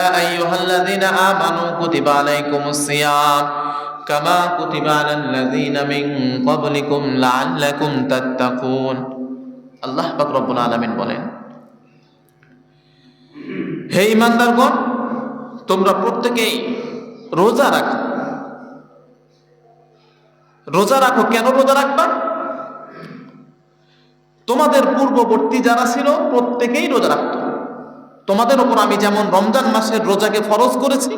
أيها الذين آمنوا كتب عليكم الصيام كما كتب على الذين من قبلكم لعلكم تتقون আল্লাহ পাক রব্বুল আলামিন বলেন, হে ঈমানদারগণ, তোমরা প্রত্যেকেই রোজা রাখো। রোজা রাখো। কেন রোজা রাখবা? তোমাদের পূর্ববর্তী যারা ছিল প্রত্যেকেই রোজা রাখত। তোমাদের উপর আমি যেমন রমজান মাসের রোজাকে ফরজ করেছি,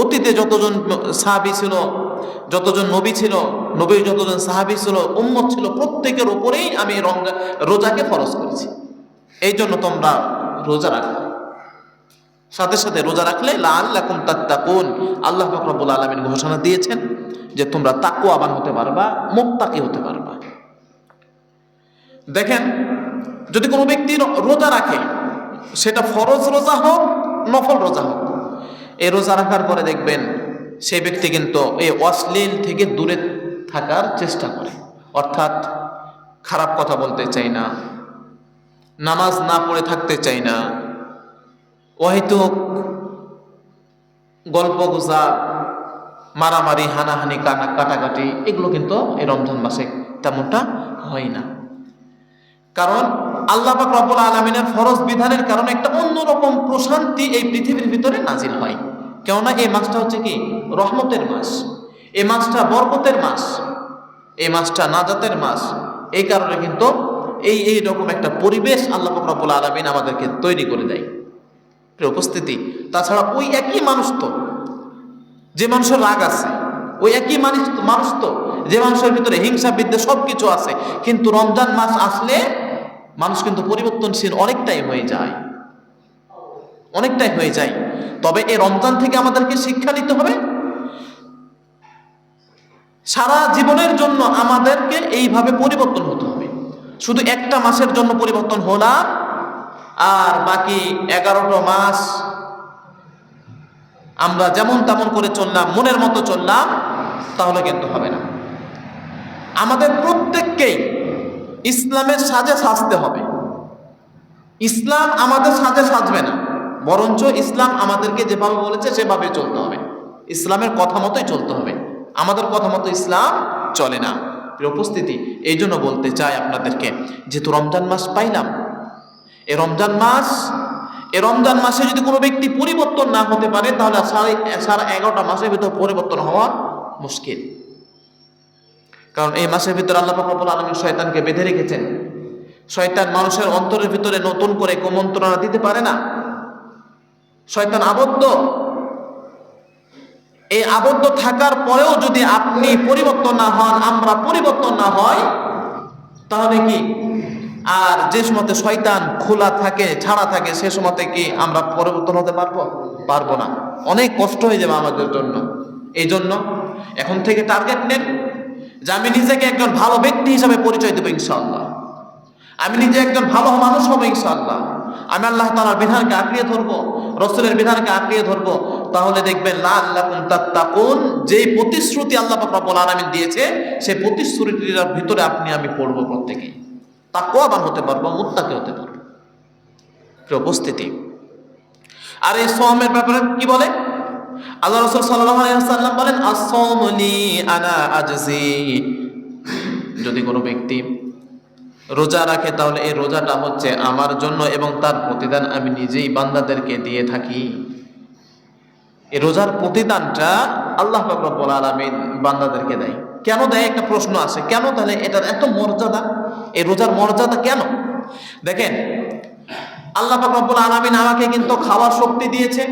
অতীতে যতজন সাহাবী ছিল, যতজন নবী ছিল, নবীর যতজন সাহাবী ছিল, উম্মত ছিল, প্রত্যেকের উপরেই আমি রোজাকে ফরজ করেছি। এই জন্য তোমরা রোজা রাখো। সাথে সাথে রোজা রাখলে লাআল্লাকুম তাত্তাকুন, আল্লাহ পাক রব্বুল আলামিন ঘোষণা দিয়েছেন যে তোমরা তাকওয়াবান হতে পারবা, মুত্তাকি হতে পারবা। দেখেন, যদি কোনো ব্যক্তি রোজা রাখে, সেটা ফরজ রোজা হোক, নফল রোজা হোক, এই রোজা রাখার পরে দেখবেন সেই ব্যক্তি কিন্তু এই অশ্লীল থেকে দূরে থাকার চেষ্টা করে। অর্থাৎ খারাপ কথা বলতে চাই না, নামাজ না পড়ে থাকতে চাই না, অহেতুক গল্প গুজব, মারামারি, হানাহানি, কাটাকাটি, এগুলো কিন্তু এই রমজান মাসে তেমনটা হয় না। কারণ আল্লাহ পাক রব্বুল আলামিনের ফরজ বিধানের কারণে একটা অন্যরকম প্রশান্তি এই পৃথিবীর ভিতরে নাজিল হয়। কেননা এই মাসটা হচ্ছে কি রহমতের মাস, এই মাসটা বরকতের মাস, এই মাসটা নাজাতের মাস। এই কারণে কিন্তু এই রকম একটা পরিবেশ আল্লাহ পাক রব্বুল আলামিন আমাদেরকে তৈরি করে দেয়। উপস্থিতি, তাছাড়া ওই একই মানুষ তো, যে মানুষের রাগ আছে, ওই একই মানুষ তো যে মানুষের ভিতরে হিংসা বিদ্বেষ সবকিছু আছে, কিন্তু রমজান মাস আসলে মানুষ কিন্তু পরিবর্তনশীল অনেকটাই হয়ে যায়, অনেকটাই হয়ে যায়। তবে এই রমজান থেকে আমাদেরকে শিক্ষা নিতে হবে, সারা জীবনের জন্য আমাদেরকে এইভাবে পরিবর্তন হতে হবে। শুধু একটা মাসের জন্য পরিবর্তন হলো আর বাকি 11টা মাস আমরা যেমন তেমন করে চললাম, মনের মতো চললাম, তাহলে কিন্তু হবে না। আমাদের প্রত্যেককেই ইসলামের সাজে সাজতে হবে। ইসলাম আমাদের সাজে সাজবে না, বরঞ্চ ইসলাম আমাদেরকে যেভাবে বলেছে সেভাবে চলতে হবে, ইসলামের কথা মতোই চলতে হবে। আমাদের কথা মতো ইসলাম চলে না। উপস্থিতি, এই জন্য বলতে চাই আপনাদেরকে, যেহেতু রমজান মাস পাইলাম, এই রমজান মাসে যদি কোনো ব্যক্তি পরিবর্তন না হতে পারে, তাহলে সারা 11টা মাসের ভিতর পরিবর্তন হওয়া মুশকিল। কারণ এই মাসের ভিতরে আল্লাহ পাক রব্বুল আলামিন শয়তানকে বেঁধে রেখেছেন। শয়তান মানুষের অন্তরের ভিতরে নতুন করে কুমন্ত্রণা দিতে পারে না। শয়তান আবদ্ধ। এই আবদ্ধ থাকার পরেও যদি আপনি পরিবর্তন না হন, আমরা পরিবর্তন না হয়, তাহলে কি আর যে সময়তে শয়তান খোলা থাকে, ছাড়া থাকে, সে সময়তে কি আমরা পরিবর্তন হতে পারবো না। অনেক কষ্ট হয়ে যাবে আমাদের জন্য। এই জন্য এখন থেকে টার্গেট নেন যে আমি নিজেকে একজন ভালো ব্যক্তি হিসাবে পরিচয় দেবো ইনশাআল্লাহ, আমি নিজে একজন ভালো মানুষ হবো ইনশাআল্লাহ, আমি আল্লাহ তাআলার বিধানকে আঁকড়িয়ে ধরবো, রাসূলের বিধানকে আঁকড়িয়ে ধরবো। তাহলে দেখবেন লাআল্লাকুম তাত্তাকুন, যে প্রতিশ্রুতি আল্লাহ পাক রব্বুল আলামিন দিয়েছে, সেই প্রতিশ্রুতির ভিতরে আপনি আমি পড়বো, প্রত্যেকেই তাকওয়াবান হতে পারবো, মুত্তাকি হতে পারবো। উপস্থিতি, আর এই সাওমের ব্যাপারে কি বলে আল্লাহ রাসূল সাল্লাল্লাহু আলাইহি ওয়াসাল্লাম বলেন, আস-সাওমু লি আনা আজজি। যদি কোনো ব্যক্তি রোজা রাখে, তাহলে এই রোজাটা হচ্ছে আমার জন্য এবং তার প্রতিদান আমি নিজেই বান্দাদেরকে দিয়ে থাকি। এই রোজার প্রতিদানটা আল্লাহ পাক রব্বুল আলামিন বান্দাদেরকে দেয়। কেন দেয়? একটা প্রশ্ন আসে, কেন তাহলে এটার এত মর্যাদা? এই রোজার মর্যাদা কেন? দেখেন, আল্লাহ পাক রব্বুল আলামিন আমাকে কিন্তু খাওয়ার শক্তি দিয়েছে,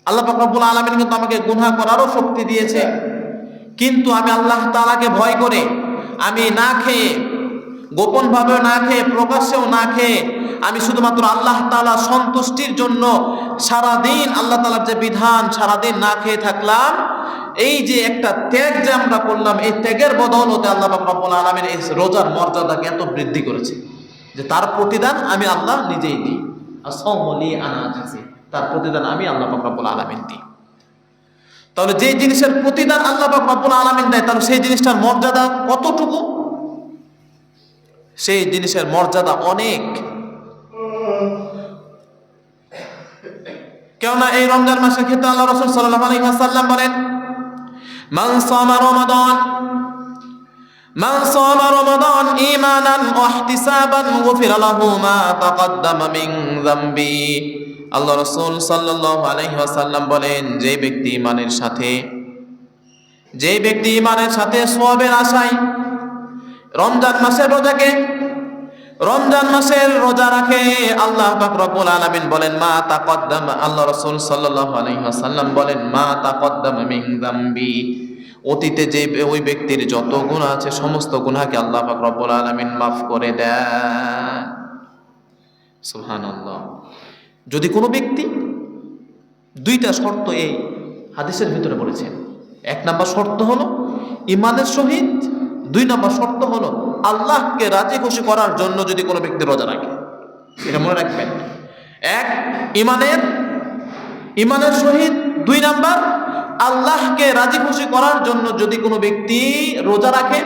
আল্লাহ পাক রব্বুল আলামিন কিন্তু আমাকে গুনাহ করারও শক্তি দিয়েছে। কিন্তু আমি আল্লাহ তাআলাকে ভয় করে, আমি না খেয়ে, গোপন ভাবেও না খেয়ে, প্রকাশ্যেও না খেয়ে, আমি শুধুমাত্র আল্লাহ তাআলা সন্তুষ্টির জন্য সারাদিন আল্লাহ তাআলার যে বিধান, সারাদিন না খেয়ে থাকলাম। এই যে একটা ত্যাগ যে আমরা করলাম, এই ত্যাগের বদৌলতে আল্লাহ পাক রব্বুল আলামিন এই রোজার মর্যাদাকে এত বৃদ্ধি করেছে যে তার প্রতিদান আমি আল্লাহ নিজেই দিই। আস-সাওমু লি আনা আজজি, তার প্রতিদান আমি আল্লাহ পাক রব্বুল আলামিন দিই। তাহলে যে জিনিসের প্রতিদান আল্লাহ পাক রব্বুল আলামিন দেয়, তাহলে সেই জিনিসটার মর্যাদা কতটুকু? সেই জিনিসের মর্যাদা অনেক। কেননা এই রমজান মাসের ক্ষেত্রে আল্লাহ রাসূল সাল্লাল্লাহু আলাইহি ওয়াসাল্লাম বলেন, মান সামা রমাদান ঈমানান ওয়া ইহতিসাবান গুফিরা লাহু মা তাকাদ্দামা মিন যামবি। আল্লাহ রাসূল সাল্লাল্লাহু আলাইহি ওয়াসাল্লাম বলেন, যে ব্যক্তি ঈমানের সাথে সওয়াবের আশায় রমজান মাসের রোজা রাখে, আল্লাহ পাক রব্বুল আলামিন বলেন মা তাকাদ্দামা, আল্লাহ রাসূল সাল্লাল্লাহু আলাইহি ওয়াসাল্লাম বলেন মা তাকাদ্দামা মিন যামবি, অতীতে যে ওই ব্যক্তির যত গুনাহ আছে সমস্ত গুনাহকে আল্লাহ পাক রব্বুল আলামিন মাফ করে দেন। সুবহানাল্লাহ। যদি কোনো ব্যক্তি, দুইটা শর্ত এই হাদিসের ভিতরে বলেছেন, এক নাম্বার শর্ত হলো ঈমানের সহিত, দুই নাম্বার শর্ত হলো আল্লাহকে রাজি খুশি করার জন্য যদি কোনো ব্যক্তি রোজা রাখে। এটা মনে রাখবেন, এক ঈমানের সহিত, দুই নাম্বার আল্লাহকে রাজি খুশি করার জন্য যদি কোনো ব্যক্তি রোজা রাখে,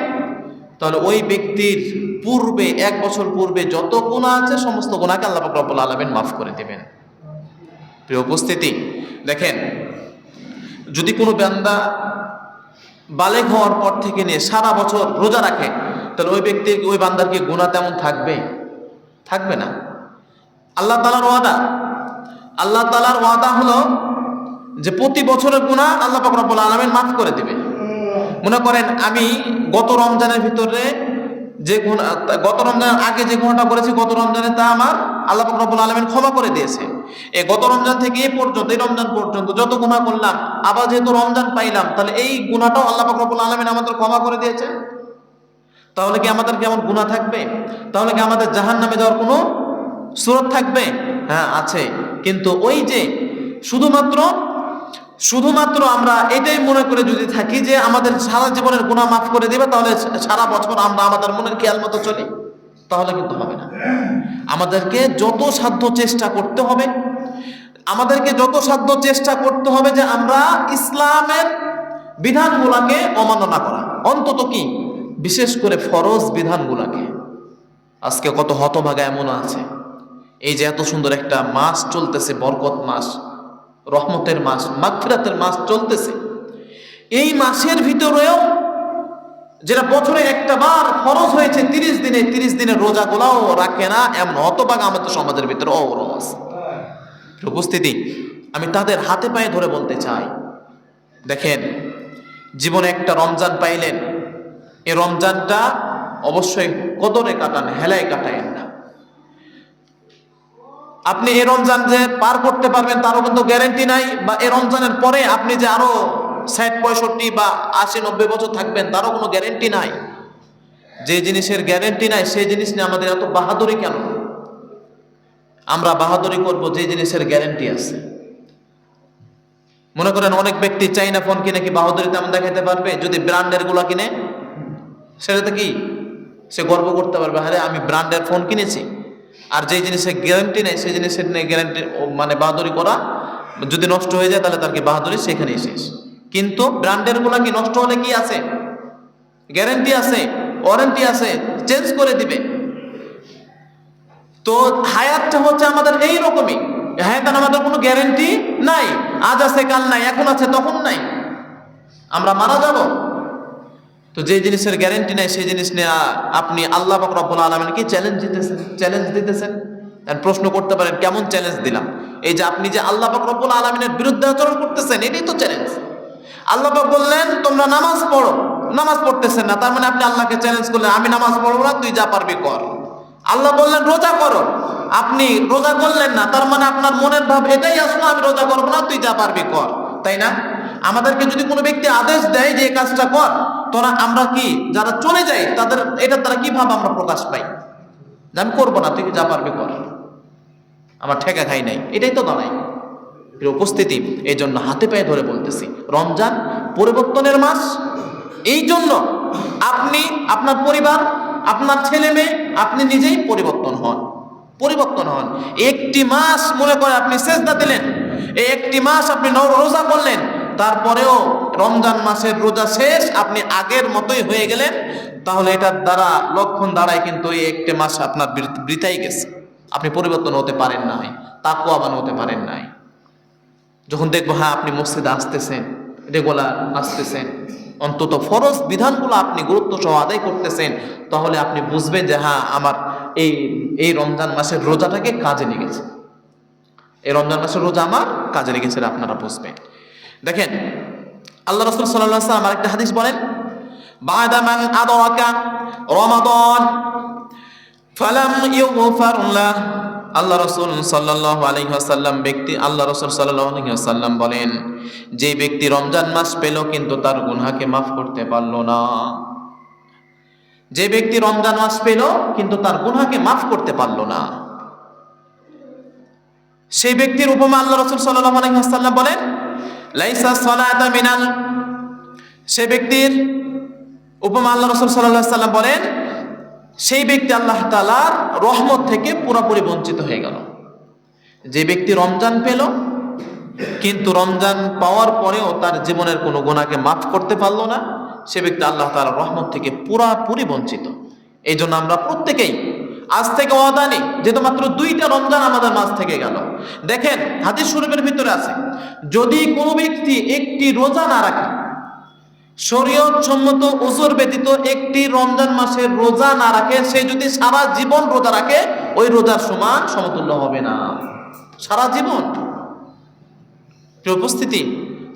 তাহলে ওই ব্যক্তির পূর্বে, 1 বছর পূর্বে যত গুনাহ আছে সমস্ত গুনাহকে আল্লাহ পাক রব্বুল আলামিন মাফ করে দেবেন। প্রিয় উপস্থিতি, দেখেন, যদি কোনো বান্দা বালেগ হওয়ার পর থেকে নিয়ে সারা বছর রোজা রাখে, তাহলে ওই বান্দার কি গুনাহ তেমন থাকবে না। আল্লাহ তাআলার ওয়াদা হলো যে প্রতি বছরের গুনাহ আল্লাহ পাক রব্বুল আলামিন মাফ করে দিবে। মনে করেন আমি গত রমজানের আগে যে গুনাহটা করেছি গত রমজানে, তা আমার আল্লাহ পাক রব্বুল আলামিন ক্ষমা করে দিয়েছে। এই গত রমজান থেকে এই রমজান পর্যন্ত যত গুনাহ করলাম, আবার যেহেতু রমজান পাইলাম, তাহলে এই গুনাহটাও আল্লাহ পাক রব্বুল আলামিন আমাদের ক্ষমা করে দিয়েছে। তাহলে কি আমাদের কেমন গুনাহ থাকবে? তাহলে কি আমাদের জাহান্নামে যাওয়ার কোনো সুরত থাকবে? হ্যাঁ, আছে। কিন্তু ওই যে শুধুমাত্র আমরা এটাই মনে করে যদি থাকি যে আমাদের সারা জীবনের গুনাহ মাফ করে দিবে, তাহলে সারা বছর আমরা আমাদের মনের খেয়াল মতো চলি, তাহলে কিন্তু হবে না। আমাদেরকে যত সাধ্য চেষ্টা করতে হবে যে আমরা ইসলামের বিধানগুলোকে অমাননা করা, অন্তত কি বিশেষ করে ফরজ বিধানগুলোকে। আজকে কত হতভাগা এমন আছে, এই যে এত সুন্দর একটা মাস চলতেছে, বরকত মাস, রহমতের মাস, মাগফিরাতের মাস চলতেছে, এই মাসের ভিতরেও যেটা বছরে একটা বার ফরজ হয়েছে 30 দিনের রোজাগুলাও রাখে না, এমন হতভাগা আমাদের সমাজের ভিতরে অহরহ আছে। উপস্থিতি, আমি তাদের হাতে পায়ে ধরে বলতে চাই, দেখেন, জীবনে একটা রমজান পাইলেন, এই রমজানটা অবশ্যই কদরে কাটান, হেলায় কাটায়েন না। আপনি এই রমজান যে পার করতে পারবেন তারও কিন্তু গ্যারেন্টি নাই, বা এই রমজানের পরে আপনি যে আরো 60, 65 বা 80, 90 বছর থাকবেন তারও কোনো গ্যারেন্টি নাই। যে জিনিসের গ্যারেন্টি নাই সেই জিনিস নিয়ে আমাদের এত বাহাদুরি কেন? আমরা বাহাদুরি করব যে জিনিসের গ্যারেন্টি আছে। মনে করেন অনেক ব্যক্তি চাইনা ফোন কিনে কি বাহাদুরি তেমন দেখাতে পারবে? যদি ব্র্যান্ডের গুলা কিনে, সেটাতে কি সে গর্ব করতে পারবে, আরে আমি ব্র্যান্ডের ফোন কিনেছি। আর যে জিনিসের গ্যারান্টি নেই সেই জিনিসের গ্যারান্টি, মানে বাহাদুরি করা, যদি নষ্ট হয়ে যায় তাহলে তার কি বাহাদুরি সেখানেই শেষ। কিন্তু ব্র্যান্ডের গুলা কি নষ্ট হলে কি আছে? গ্যারান্টি আছে, ওয়ারেন্টি আছে, চেঞ্জ করে দিবে। তো হায়াতটা হচ্ছে আমাদের এই রকমই, হায়াতের আমাদের কোনো গ্যারান্টি নাই, আজ আছে কাল নাই, এখন আছে তখন নাই, আমরা মারা যাব। তো যে জিনিসের গ্যারান্টি নাই সেই জিনিস নিয়ে আপনি আল্লাহ পাক রব্বুল আলামিনকে চ্যালেঞ্জ দিতেছেন। প্রশ্ন করতে পারেন, কেমন চ্যালেঞ্জ দিলাম? এই যে আপনি যে আল্লাহ পাক রব্বুল আলামিনের বিরুদ্ধে আচরণ করতেছেন, এটাই তো চ্যালেঞ্জ। আল্লাহ পাক বললেন তোমরা নামাজ পড়ো, নামাজ পড়তেছেন না, তার মানে আপনি আল্লাহকে চ্যালেঞ্জ করলেন, আমি নামাজ পড়বো না, তুই যা পারবি কর। আল্লাহ বললেন রোজা করো, আপনি রোজা করলেন না, তার মানে আপনার মনের ভাব এটাই আসলো, আমি রোজা করবো না, তুই যা পারবি কর, তাই না? আমাদেরকে যদি কোনো ব্যক্তি আদেশ দেয় যে এই কাজটা কর, তোরা আমরা কি যারা চলে যাই তাদের এটার দ্বারা কি ভাব আমরা প্রকাশ পাই? আমি করবো না, তুই যা পারবি কর, আমার ঠেকা খাই নাই, এটাই তো দাঁড়াই। উপস্থিতি, এই জন্য হাতে পায়ে ধরে বলতেছি, রমজান পরিবর্তনের মাস। এই জন্য আপনি, আপনার পরিবার, আপনার ছেলে মেয়ে, আপনি নিজেই পরিবর্তন হন। একটি মাস মনে করে আপনি সেজদা দিলেন, এই একটি মাস আপনি রোজা করলেন, তারপরেও রমজান মাসের রোজা শেষ, আপনি আগের মতোই হয়ে গেলেন, তাহলে এটার দ্বারা লক্ষণ দাঁড়ায় কিন্তু এই একটি মাস আপনার বৃথাই গেছে, আপনি পরিবর্তন হতে পারেন নাই, তাকওয়াবান হতে পারেন নাই। যখন দেখবো হ্যাঁ আপনি মসজিদে আসতেছেন, রেগুলার আসতেছেন, অন্তত ফরজ বিধানগুলো আপনি গুরুত্ব সহ আদায় করতেছেন, তাহলে আপনি বুঝবেন যে হ্যাঁ আমার এই এই রমজান মাসের রোজাটাকে কাজে লেগেছে, এই রমজান মাসের রোজা আমার কাজে লেগেছে, আপনারা বুঝবেন। দেখেন আল্লাহ রাসূল সাল্লাল্লাহু আলাইহি ওয়াসাল্লাম আরেকটা হাদিস বলেন, বা'দা মান আদরাকা রমাদান ফালাম ইউগফার লাহ। আল্লাহ রাসূল সাল্লাল্লাহু আলাইহি ওয়াসাল্লাম আল্লাহ রাসূল সাল্লাল্লাহু আলাইহি ওয়াসাল্লাম বলেন, যে ব্যক্তি রমজান মাস পেল কিন্তু তার গুনাহকে মাফ করতে পারল না, যে ব্যক্তি রমজান মাস পেল কিন্তু তার গুনাহকে মাফ করতে পারল না, সেই ব্যক্তির উপমা আল্লাহ রাসূল সাল্লাল্লাহু আলাইহি ওয়াসাল্লাম বলেন, লাইসা সালাতা মিনাল, সেই ব্যক্তির উপমা আল্লাহ রাসূল সাল্লাল্লাহু আলাইহি ওয়াসাল্লাম বলেন, সেই ব্যক্তি আল্লাহ তাআলার রহমত থেকে পুরোপুরি বঞ্চিত হয়ে গেল। যে ব্যক্তি রমজান পেল কিন্তু রমজান পাওয়ার পরেও তার জীবনের কোনো গুনাহকে মাফ করতে পারল না, সে ব্যক্তি আল্লাহ তাআলার রহমত থেকে পুরোপুরি বঞ্চিত। এই জন্য আমরা প্রত্যেকেই আজ থেকে ওয়াদা নিই, যেহেতু মাত্র 2টা রমজান আমাদের মাঝ থেকে গেল। দেখেন হাদিস শরীফের ভিতরে আছে, যদি কোনো ব্যক্তি একটি রোজা না রাখে, শরীয়ত সম্মত উযর ব্যতীত একটি রমজান মাসের রোজা না রাখে, সে যদি সারা জীবন রোজা রাখে ওই রোজার সমান সমতুল্য হবে না, সারা জীবন। উপস্থিতি,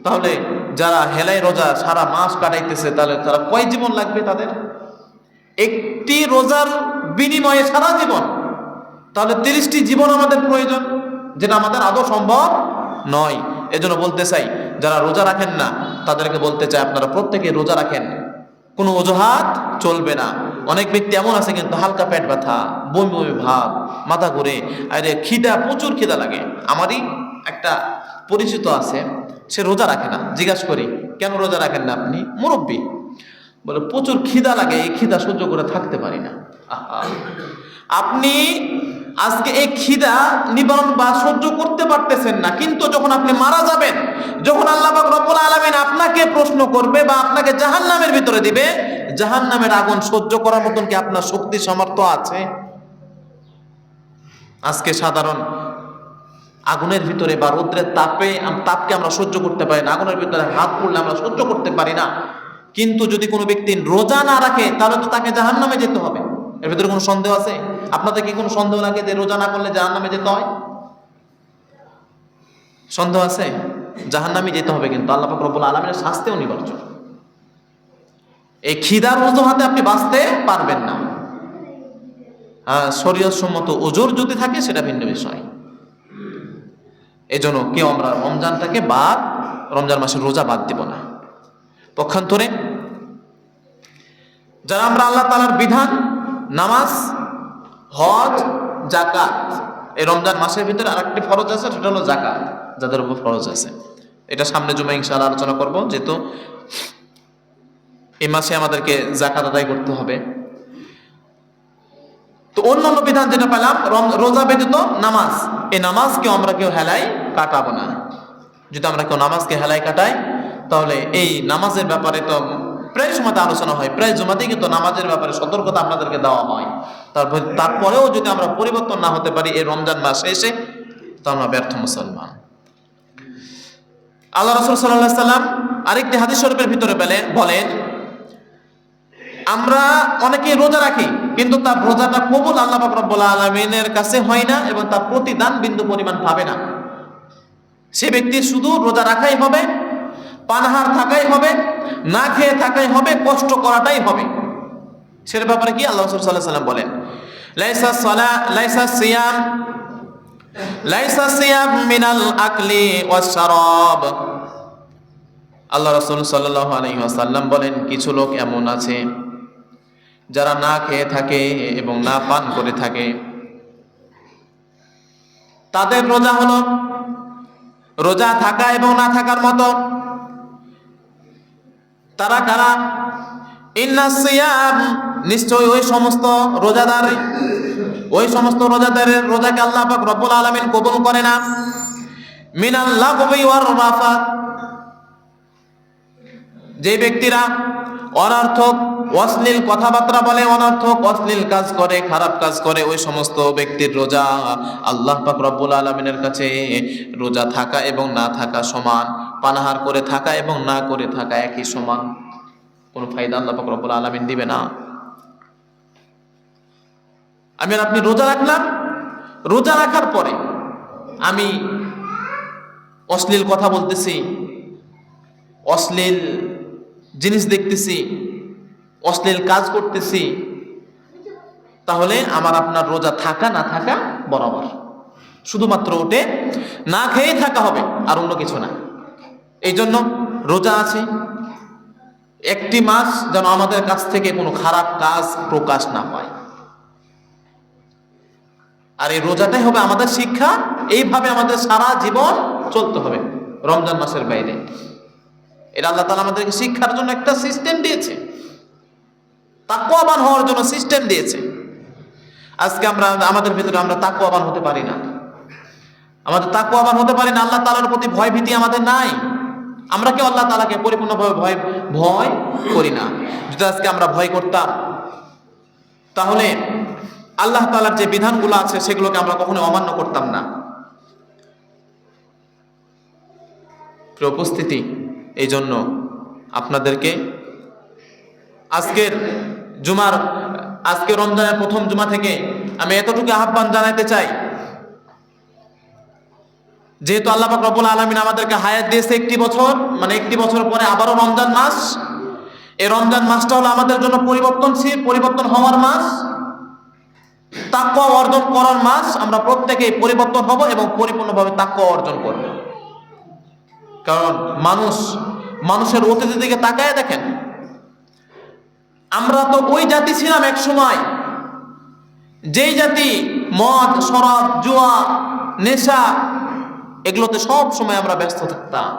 তাহলে যারা হেলাই রোজা সারা মাস কাটাইতেছে, তাহলে তারা কয় জীবন লাগবে তাদের? একটি রোজার বিনিময়ে সারা জীবন, তাহলে 30টি জীবন আমাদের প্রয়োজন, যেটা আমাদের আদৌ সম্ভব নয়। এজন্য বলতে চাই, যারা রোজা রাখেন না তাদেরকে বলতে চাই, আপনারা প্রত্যেকে রোজা রাখেন, কোনো অজুহাত চলবে না। অনেক ব্যক্তি এমন আছে কিন্তু হালকা পেট ব্যথা, বমি বমি ভাব, মাথা ঘুরে, আরে খিদা, প্রচুর খিদা লাগে। আমারই একটা পরিচিত আছে, সে রোজা রাখে না। জিজ্ঞাসা করি, কেন রোজা রাখেন না আপনি? মুরব্বী বলে, প্রচুর খিদা লাগে, এই খিদা সহ্য করে থাকতে পারি না। আহা, আপনি আজকে এই খিদা নিবারণ বা সহ্য করতে পারতেছেন না, কিন্তু যখন আপনি মারা যাবেন, যখন আল্লাহ পাক রব্বুল আলামিন আপনাকে প্রশ্ন করবে বা আপনাকে জাহান্নামের ভিতরে দিবে, জাহান্নামের আগুন সহ্য করার মতন কি আপনার শক্তি সামর্থ্য আছে? আজকে সাধারণ আগুনের ভিতরে বা রৌদ্রের তাপকে আমরা সহ্য করতে পারি না, আগুনের ভিতরে হাত পড়লে আমরা সহ্য করতে পারি না। কিন্তু যদি কোনো ব্যক্তি রোজা না রাখে তাহলে তো তাকে জাহান্নামে যেতে হবে। এর ভিতরে কোনো সন্দেহ আছে? আপনাদের কি কোনো সন্দেহ লাগে যে রোজা না করলে জাহান্নামে যেতে হয়? সন্দেহ আছে? জাহান্নামে যেতে হবে, কিন্তু আল্লাহ পাক রব্বুল আলামিনের শাস্তি অনিবার্য। এই খিদার অজুহাতে আপনি বাঁচতে পারবেন না। শরীয়ত সম্মত ওজোর যদি থাকে সেটা ভিন্ন বিষয়। এই জন্য কেউ আমরা রমজান মাসের রোজা বাদ দিব না। পক্ষান্তরে যারা আমরা আল্লাহ তাআলার বিধান, নামাজ, হজ, যাকাত, এই রমজান মাসের ভিতরে আরেকটি ফরজ আছে, সেটা হলো যাকাত, যাদের উপর ফরজ আছে। এটা সামনে জুমায় ইনশাআল্লাহ আলোচনা করব, যেহেতু এই মাসে আমাদেরকে যাকাত আদায় করতে হবে। তো অন্যান্য বিধান যেটা পেলাম, রোজা ব্যতীত নামাজ, এই নামাজকে আমরা কেউ হেলাই কাটাবো না। যদি আমরা কেউ নামাজকে হেলাই কাটাই, তাহলে এই নামাজের ব্যাপারে তো প্রায় সময়তে আলোচনা হয়, প্রায় জমাতেই কিন্তু নামাজের ব্যাপারে সতর্কতা আপনাদেরকে দেওয়া হয়। তারপরেও যদি আমরা পরিবর্তন না হতে পারি এই রমজান মাসে এসে, তাহলে আমরা ব্যর্থ মুসলমান। আল্লাহ রাসূল সাল্লাল্লাহু আলাইহি ওয়াসাল্লাম আরেকটি হাদিস শরীফের ভিতরে বলেন, আমরা অনেকেই রোজা রাখি কিন্তু তার রোজাটা কবুল আল্লাহ পাক রব্বুল আলামিনের কাছে হয় না এবং তার প্রতিদান বিন্দু পরিমাণ পাবে না। সে ব্যক্তি শুধু রোজা রাখাই হবে, পানাহার থাকাই হবে, না খেয়ে থাকাই হবে, কষ্ট করাটাই হবে। সের ব্যাপারে কি আল্লাহ রাসূল সাল্লাল্লাহু আলাইহি ওয়াসাল্লাম বলেন, লাইসা সিয়াম মিনাল আকলি ওয়াস শারাব। আল্লাহ রাসূল সাল্লাল্লাহু আলাইহি ওয়াসাল্লাম বলেন, কিছু লোক এমন আছে যারা না খেয়ে থাকে এবং না পান করে থাকে, তাদের রোজা হলো রোজা থাকা এবং না থাকার মতো। তারা কারা? ইন্নাস সিয়াম, নিশ্চয় ওই সমস্ত রোজাদারের রোজাকে আল্লাহ পাক রব্বুল আলামিন কবুল করে না। মিনাল লাগবি ওয়ার রাফাত, যে ব্যক্তিরা অনর্থক অশ্লীল কথাবার্তা বলে, অনর্থক অশ্লীল কাজ করে, খারাপ কাজ করে, ওই সমস্ত ব্যক্তির রোজা আল্লাহ পাক রব্বুল আলামিনের কাছে রোজা থাকা এবং না থাকা সমান, পানাহার করে থাকা এবং না করে থাকা একই সমান, কোনো ফায়দা আল্লাহ পাক রব্বুল আলামিন দিবে না। আমি আর আপনি রোজা রাখলাম, রোজা রাখার পরে আমি অশ্লীল কথা বলতেছি, অশ্লীল জিনিস দেখতেছি, অশ্লীল কাজ করতেছি, তাহলে আমার আপনার রোজা থাকা না থাকা বরাবর, শুধুমাত্র ওটে না খেয়েই থাকা হবে, আর অন্য কিছু না। এই জন্য রোজা আছে, একটি মাস যেন আমাদের কাছ থেকে কোনো খারাপ কাজ প্রকাশ না পায়। আর এই রোজাটাই হবে আমাদের শিক্ষা, এইভাবে আমাদের সারা জীবন চলতে হবে রমজান মাসের বাইরে। এটা আল্লাহ তাআলা আমাদেরকে শিক্ষার জন্য একটা সিস্টেম দিয়েছে, তাকওয়াবান হওয়ার জন্য সিস্টেম দিয়েছে। আজকে আমরা আমাদের ভিতরে আমরা তাকওয়াবান হতে পারি না, আমাদের তাকওয়াবান হতে পারি না, আল্লাহ তাআলার প্রতি ভয় ভীতি আমাদের নাই। আমরা কেউ আল্লাহ তাআলাকে পরিপূর্ণভাবে ভয় করি না। যদি আজকে আমরা ভয় করতাম, তাহলে আল্লাহ তাআলার যে বিধানগুলো আছে সেগুলোকে আমরা কখনো অমান্য করতাম না। প্রিয় উপস্থিতি, এই জন্য আপনাদেরকে আজকে রমজানের প্রথম জুমা থেকে আমি এতটুকু আহ্বান জানাতে চাই, যেহেতু আল্লাহ পাক রব্বুল আলামিন আমাদেরকে হায়াত দিয়েছে একটি বছর, মানে একটি বছর পরে আবারও রমজান মাস। এই রমজান মাসটা হলো আমাদের জন্য পরিবর্তনশীল, পরিবর্তন হওয়ার মাস, তাকওয়া অর্জন করার মাস। আমরা প্রত্যেকেই পরিবর্তন হব এবং পরিপূর্ণভাবে তাকওয়া অর্জন করব। কারণ মানুষের অতীতের দিকে তাকায় দেখেন, আমরা তো ওই জাতি ছিলাম এক সময়, যেই জাতি মদ, শরাব, জুয়া, নেশা এগুলোতে সব সময় আমরা ব্যস্ত থাকতাম।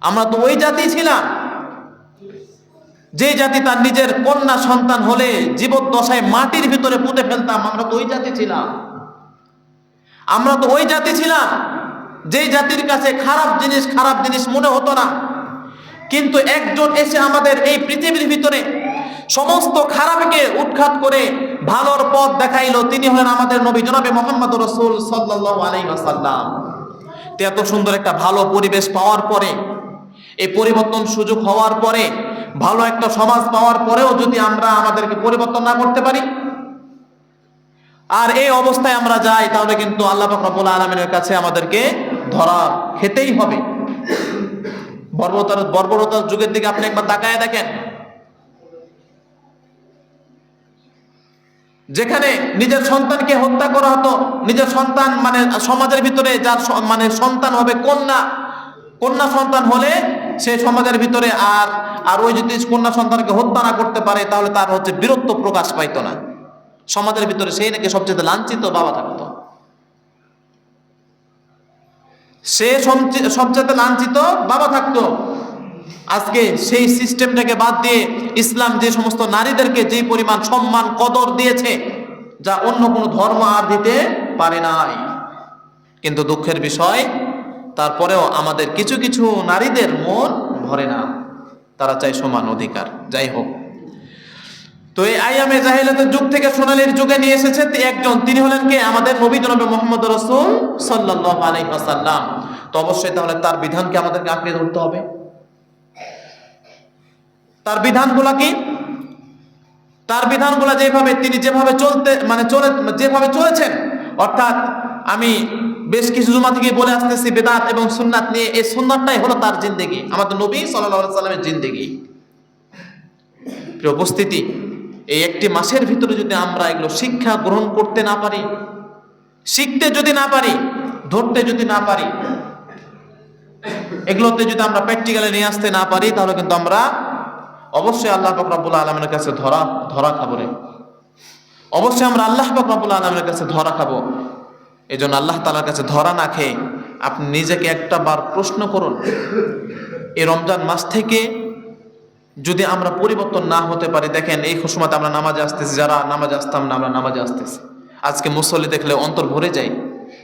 আমরা তো ওই জাতি ছিলাম যে জাতি তার নিজের কন্যা সন্তান হলে জীবদ্দশায় মাটির ভিতরে পুঁতে ফেলতাম। আমরা তো ওই জাতি ছিলাম। আমরা তো ওই জাতি ছিলাম যেই জাতির কাছে খারাপ জিনিস মনে হতো না, কিন্তু একজন এসে আমাদের এই পৃথিবীর ভিতরে সমস্ত খারাপকে উৎখাত করে ভালোর পথ দেখাইলো। তিনি হলেন আমাদের নবী জনাবে মুহাম্মদুর রাসূল সাল্লাল্লাহু আলাইহি ওয়াসাল্লাম। এত সুন্দর একটা ভালো পরিবেশ পাওয়ার পরে, এই পরিবর্তন সুযোগ হওয়ার পরে, ভালো একটা সমাজ পাওয়ার পরেও যদি আমরা আমাদেরকে পরিবর্তন না করতে পারি আর এই অবস্থায় আমরা যাই, তাহলে কিন্তু আল্লাহ পাক রব্বুল আলামিনের কাছে আমাদেরকে ধরা খেতেই হবে। বর্বরতার যুগের দিকে আপনি একবার তাকায় দেখেন, যেখানে নিজের সন্তানকে হত্যা করা হতো, নিজের সন্তান মানে সমাজের ভিতরে যার মানে সন্তান হবে কন্যা সন্তান হলে সে সমাজের ভিতরে আর ওই যদি কন্যা সন্তানকে হত্যা না করতে পারে তাহলে তার হচ্ছে বীরত্ব প্রকাশ পাইতো না। সমাজের ভিতরে সেই নাকি সবচেয়ে লাঞ্ছিত বাবা থাকতো, সে সবচেয়ে লাঞ্ছিত বাবা থাকতো। আজকে সেই সিস্টেমটাকে বাদ দিয়ে ইসলাম যে সমস্ত নারীদেরকে যে পরিমাণ সম্মান কদর দিয়েছে, যা অন্য কোনো ধর্ম আর দিতে পারে নাই। কিন্তু দুঃখের বিষয়, তারপরেও আমাদের কিছু কিছু নারীদের মন ভরে না, তারা চায় সমান অধিকার। যাই হোক, তো এই আইয়ামে জাহিলিয়াতের যুগ থেকে সোনালীর যুগে নিয়ে এসেছে একজন, তিনি হলেন কে? আমাদের নবী জনাবে মুহাম্মদুর রাসূল সাল্লাল্লাহু আলাইহি ওয়াসাল্লাম। তো অবশ্যই তাহলে তার বিধানকে আমাদেরকে আঁকড়ে ধরতে হবে। তার বিধানগুলা কি? তার বিধানগুলা যেভাবে তিনি যেভাবে যেভাবে চলেছেন, অর্থাৎ আমি বেশ কিছু জুমা থেকে বলে আসতেছি বেদাত এবং সুন্নাত নিয়ে, এই সুন্নাতটাই হলো তার জিন্দেগি, আমাদের নবী সাল্লাল্লাহু আলাইহি ওয়াসাল্লামের জিন্দেগি। প্রিয় উপস্থিতি, এই একটি মাসের ভিতরে যদি আমরা এগুলো শিক্ষা গ্রহণ করতে না পারি, শিখতে যদি না পারি, ধরতে যদি না পারি, এগুলোতে যদি আমরা প্র্যাকটিক্যালি নিয়ে আসতে না পারি, তাহলে কিন্তু আমরা অবশ্যই আল্লাহ পাক রব্বুল আলামিনের কাছে ধরা খাবো রে। অবশ্যই আমরা আল্লাহ পাক রব্বুল আলামিনের কাছে ধরা খাবো। এই জন্য আল্লাহ তাআলার কাছে ধরা না খেয়ে আপনি নিজেকে একটা বার প্রশ্ন করুন, এই রমজান মাস থেকে যদি আমরা পরিবর্তন না হতে পারি। দেখেন, এই সময়তে আমরা নামাজে আসতেছি, যারা নামাজে আসতাম না আমরা নামাজে আসতেছি। আজকে মুসল্লি দেখলে অন্তর ভরে যায়,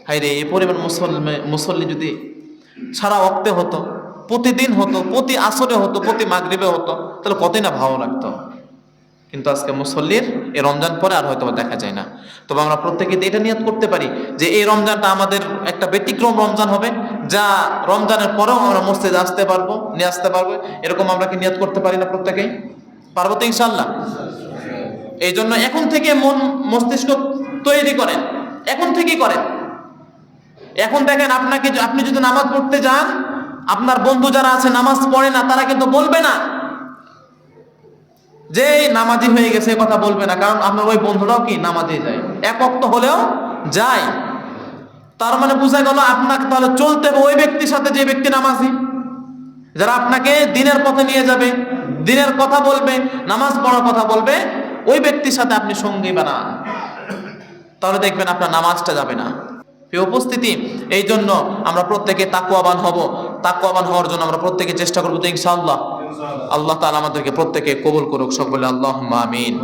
হায় রে, এই পরিমাণ মুসল্লি যদি সারা ওয়াক্তে হতো, প্রতিদিন হতো, প্রতি আসরে হতো, প্রতি মাগরিবে হতো, তাহলে কতই না ভালো লাগতো। কিন্তু আজকে মুসল্লির এই রমজান পরে আর হয়তো দেখা যায় না। তবে আমরা প্রত্যেকে এটা নিয়ত করতে পারি যে এই রমজানটা আমাদের একটা ব্যতিক্রম রমজান হবে, যা রমজানের পরেও আমরা মসজিদে আসতে পারবো, নিয়ে আসতে পারবো। এরকম আমরা কি নিয়ত করতে পারি না প্রত্যেকেই? পারবো তো ইনশাল্লাহ? এই জন্য এখন থেকে মন মস্তিষ্ক তৈরি করেন, এখন থেকেই করেন। এখন দেখেন আপনি যদি নামাজ পড়তে যান, আপনার বন্ধু যারা আছে নামাজ পড়ে না, তারা কিন্তু বলবে না যে নামাজি হয়ে গেছে, কথা বলবে না, কারণ আপনার ওই বন্ধুরাও কি নামাজে যায়, এক ওয়াক্ত হলেও যায়। তার মানে বোঝা গেল আপনাকে তাহলে চলতে হবে ওই ব্যক্তির সাথে যে ব্যক্তি নামাজি, যারা আপনাকে দিনের পথে নিয়ে যাবে, দিনের কথা বলবে, নামাজ পড়ার কথা বলবে, ওই ব্যক্তির সাথে আপনি সঙ্গী বানান, তাহলে দেখবেন আপনার নামাজটা যাবে না। এই উপস্থিতি, এই জন্য আমরা প্রত্যেকে তাকওয়াবান হব। তাকওয়াবান হওয়ার জন্য আমরা প্রত্যেকে চেষ্টা করবো তো ইনশাআল্লাহ। আল্লাহ তাআলা আমাদেরকে প্রত্যেকে কবুল করুক, সকলে আল্লাহুম্মা আমিন।